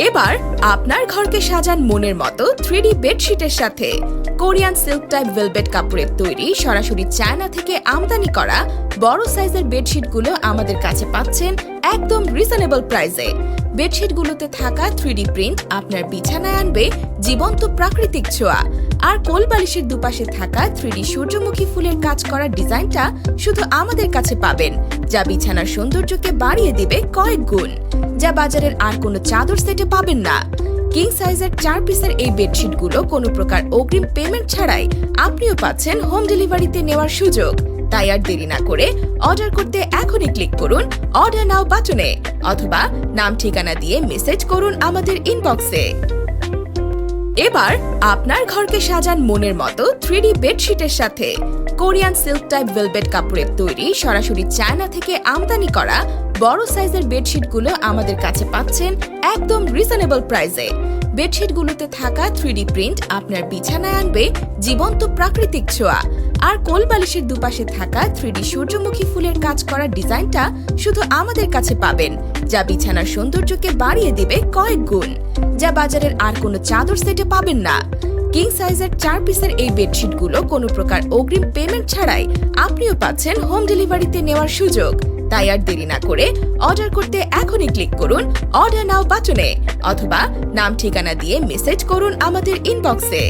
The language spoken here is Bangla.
এবার আপনার ঘরকে সাজান মনের মতো 3D বেডশিটের সাথে। কোরিয়ান সিল্ক টাইপ ভেলভেট কাপড়ের তৈরি সরাসরি চায়না থেকে আমদানি করা বড় সাইজের বেডশিটগুলো আমাদের কাছে পাচ্ছেন একদম রিজনেবল প্রাইসে। বেডশিটগুলোতে থাকা 3D প্রিন্ট আপনার বিছানায় আনবে জীবন্ত প্রাকৃতিক ছোঁয়া। আর কোল বালিশের দুপাশে থাকা 3D সূর্যমুখী ফুলের কাজ করা ডিজাইনটা শুধু আমাদের কাছে পাবেন, যা বিছানার সৌন্দর্যকে বাড়িয়ে দিবে কয়েক গুণ, যা বাজারের আর কোনো চাদর সেটে পাবেন না। কিং সাইজের 4 পিসের এই বেডশিটগুলো কোনো প্রকার অগ্রিম পেমেন্ট ছাড়াই আপনিও পাচ্ছেন হোম ডেলিভারিতে নেওয়ার সুযোগ। তাই আর দেরি না করে অর্ডার করতে এখনই ক্লিক করুন অর্ডার নাও বাটনে, অথবা নাম ঠিকানা দিয়ে মেসেজ করুন আমাদের ইনবক্সে। এবার আপনার ঘরকে সাজান মনের মতো 3D বেডশিটের সাথে। কোরিয়ান সিল্ক টাইপ ভেলভেট কাপড়ের তৈরি সরাসরি চায়না থেকে আমদানি করা বড় সাইজের বেডশিটগুলো আমাদের কাছে পাচ্ছেন একদম রিজনেবল প্রাইসে। বেডশিটগুলোতে থাকা 3D প্রিন্ট আপনার বিছানায় আনবে জীবন্ত প্রাকৃতিক ছোঁয়া। আর কোল বালিশের দুপাশে থাকা 3D সূর্যমুখী ফুলের কাজ করা ডিজাইনটা শুধু আমাদের কাছে পাবেন, যা বিছানার সৌন্দর্যকে বাড়িয়ে দিবে কয়েক গুণ, যা বাজারের আর কোনো চাদর সেটে পাবেন না। কিং সাইজের 4 পিসের এই বেডশিটগুলো কোনো প্রকার অগ্রিম পেমেন্ট ছাড়াই আপনিও পাচ্ছেন হোম ডেলিভারিতে নেওয়ার সুযোগ। তাই আর দেরি না করে অর্ডার করতে এখনই ক্লিক করুন অর্ডার নাও বাটনে, অথবা নাম ঠিকানা দিয়ে মেসেজ করুন আমাদের ইনবক্সে।